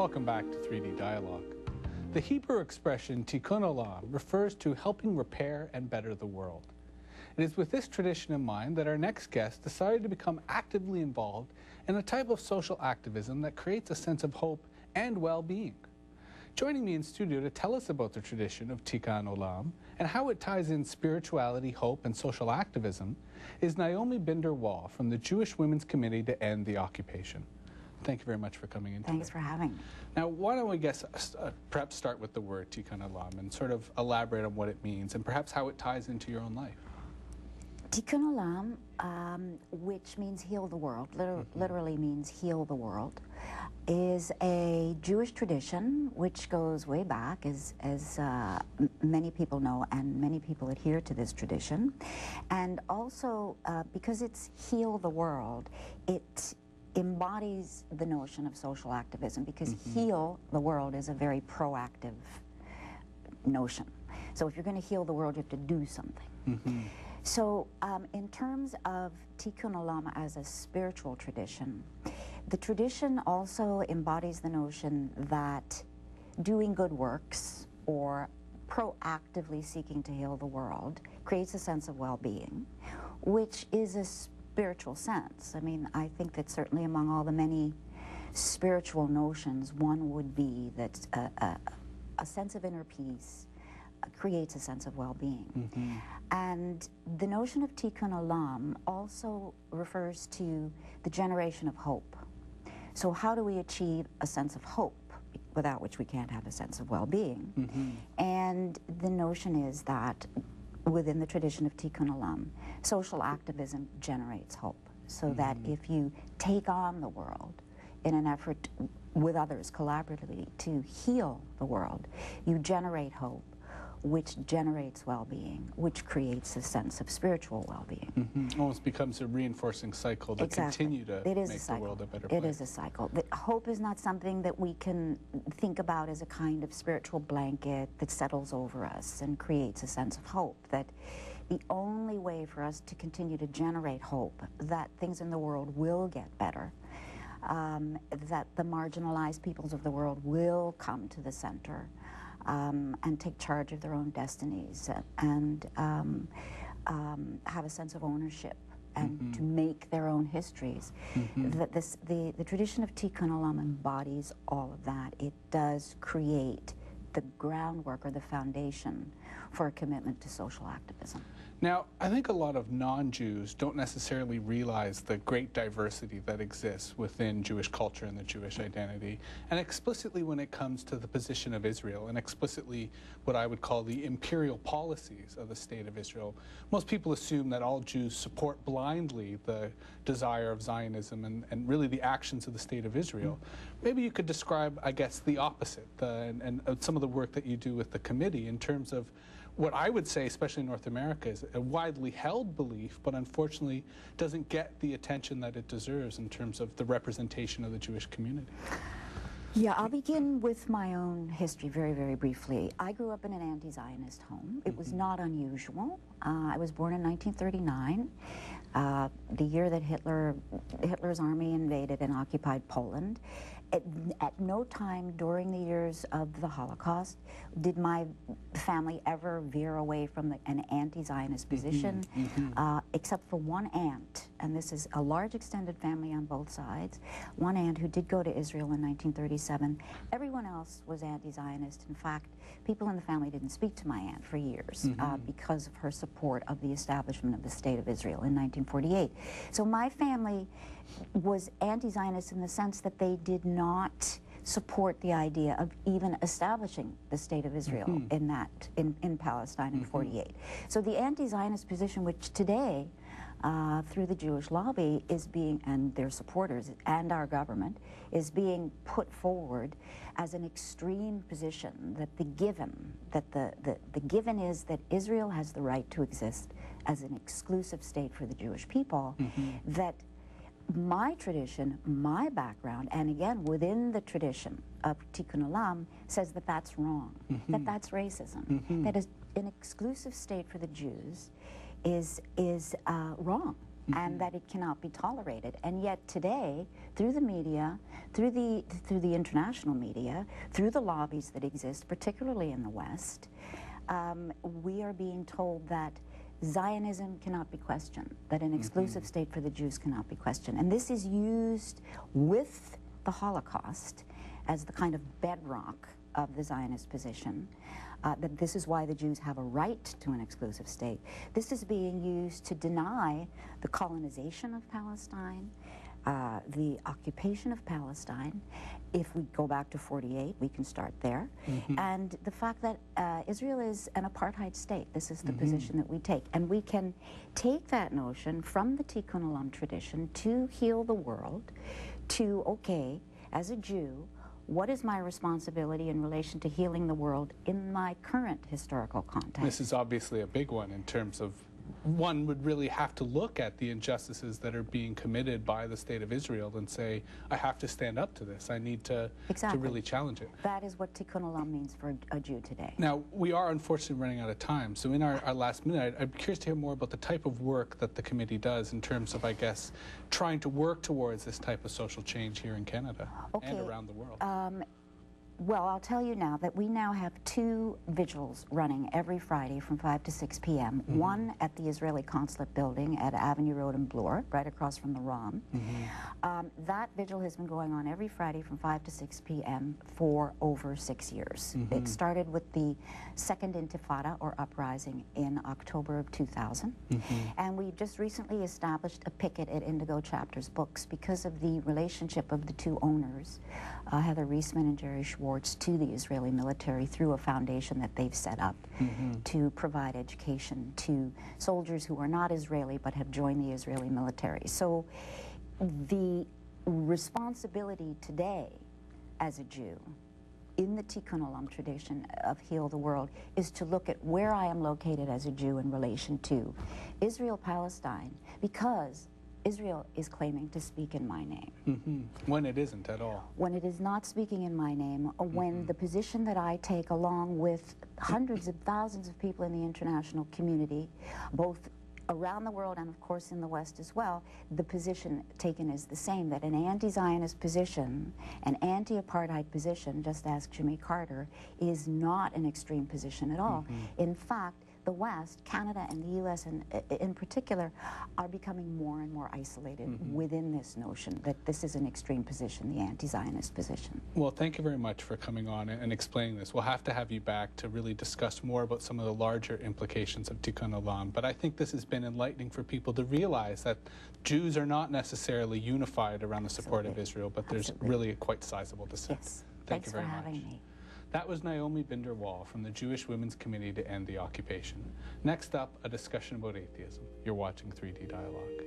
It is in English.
Welcome back to 3D Dialogue. The Hebrew expression Tikkun Olam refers to helping repair and better the world. It is with this tradition in mind that our next guest decided to become actively involved in a type of social activism that creates a sense of hope and well-being. Joining me in studio to tell us about the tradition of Tikkun Olam and how it ties in spirituality, hope, and social activism is Naomi Binder Wall from the Jewish Women's Committee to End the Occupation. Thank you very much for coming in. Thanks for having me. Now, why don't we perhaps start with the word Tikkun Olam and sort of elaborate on what it means and perhaps how it ties into your own life. Tikkun Olam, which means heal the world, literally means heal the world, is a Jewish tradition which goes way back, as many people know, and many people adhere to this tradition. And also, because it's heal the world, it embodies the notion of social activism, because heal the world is a very proactive notion. So if you're going to heal the world, you have to do something. So in terms of Tikkun Olam as a spiritual tradition, the tradition also embodies the notion that doing good works or proactively seeking to heal the world creates a sense of well-being, which is a spiritual sense. I mean, I think that certainly among all the many spiritual notions, one would be that a sense of inner peace creates a sense of well-being. And the notion of Tikkun Olam also refers to the generation of hope. So how do we achieve a sense of hope, without which we can't have a sense of well-being? And the notion is that within the tradition of Tikkun Olam, social activism generates hope, so that if you take on the world in an effort with others collaboratively to heal the world, you generate hope, which generates well-being, which creates a sense of spiritual well-being. Almost becomes a reinforcing cycle to continue to make the world a better place. It is a cycle. Hope is not something that we can think about as a kind of spiritual blanket that settles over us and creates a sense of hope. That the only way for us to continue to generate hope that things in the world will get better, that the marginalized peoples of the world will come to the center, and take charge of their own destinies and have a sense of ownership and to make their own histories. That the tradition of Tikkun Olam embodies all of that. It does create the groundwork or the foundation for a commitment to social activism. Now, I think a lot of non-Jews don't necessarily realize the great diversity that exists within Jewish culture and the Jewish identity, and explicitly when it comes to the position of Israel, and explicitly what I would call the imperial policies of the state of Israel. Most people assume that all Jews support blindly the desire of Zionism and really the actions of the state of Israel. Maybe you could describe, I guess, the opposite, and some of the work that you do with the committee in terms of what I would say, especially in North America, is a widely held belief, but unfortunately doesn't get the attention that it deserves in terms of the representation of the Jewish community. Yeah, I'll begin with my own history very, very briefly. I grew up in an anti-Zionist home. It was not unusual. I was born in 1939, the year that Hitler's army invaded and occupied Poland. At no time during the years of the Holocaust did my family ever veer away from an anti-Zionist position, except for one aunt, and this is a large extended family on both sides, one aunt who did go to Israel in 1937. Everyone else was anti-Zionist. In fact, people in the family didn't speak to my aunt for years because of her support of the establishment of the State of Israel in 1948. So my family was anti-Zionist in the sense that they did not support the idea of even establishing the State of Israel in Palestine in 48. So the anti-Zionist position, which today, through the Jewish lobby, is being, and their supporters and our government, is being put forward as an extreme position, that the given is that Israel has the right to exist as an exclusive state for the Jewish people, that my tradition, my background, and again within the tradition of Tikkun Olam, says that that's wrong, that that's racism, that is an exclusive state for the Jews is wrong. and that it cannot be tolerated. And yet today, through the media, through the international media, through the lobbies that exist, particularly in the West, we are being told that Zionism cannot be questioned, that an exclusive state for the Jews cannot be questioned. And this is used with the Holocaust as the kind of bedrock of the Zionist position, that this is why the Jews have a right to an exclusive state. This is being used to deny the colonization of Palestine, the occupation of Palestine. If we go back to 48, we can start there. And the fact that Israel is an apartheid state, this is the position that we take. And we can take that notion from the Tikkun Olam tradition to heal the world, to, okay, as a Jew, what is my responsibility in relation to healing the world in my current historical context? This is obviously a big one in terms of one would really have to look at the injustices that are being committed by the State of Israel and say, I have to stand up to this. I need to really challenge it. That is what Tikkun Olam means for a Jew today. Now, we are unfortunately running out of time. So in our last minute, I'm curious to hear more about the type of work that the committee does in terms of, I guess, trying to work towards this type of social change here in Canada and around the world. Well, I'll tell you now that we now have 2 vigils running every Friday from 5 to 6 p.m. One at the Israeli Consulate building at Avenue Road in Bloor, right across from the ROM. That vigil has been going on every Friday from 5 to 6 p.m. for over 6 years. It started with the Second Intifada, or uprising, in October of 2000. And we just recently established a picket at Indigo Chapter's books because of the relationship of the 2 owners, Heather Reisman and Jerry Schwartz, to the Israeli military through a foundation that they've set up to provide education to soldiers who are not Israeli but have joined the Israeli military. So the responsibility today as a Jew in the Tikkun Olam tradition of Heal the World is to look at where I am located as a Jew in relation to Israel-Palestine, because Israel is claiming to speak in my name. When it isn't at all. When it is not speaking in my name, when the position that I take along with hundreds of thousands of people in the international community, both around the world and of course in the West as well, the position taken is the same, that an anti-Zionist position, an anti-apartheid position, just ask Jimmy Carter, is not an extreme position at all. In fact, the West, Canada and the U.S. in particular, are becoming more and more isolated within this notion that this is an extreme position, the anti-Zionist position. Well, thank you very much for coming on and explaining this. We'll have to have you back to really discuss more about some of the larger implications of Tikkun Olam. But I think this has been enlightening for people to realize that Jews are not necessarily unified around the support of Israel, but there's really a quite sizable dissent. Yes. Thank you very much. Thanks for having me. That was Naomi Binder Wall from the Jewish Women's Committee to End the Occupation. Next up, a discussion about atheism. You're watching 3D Dialogue.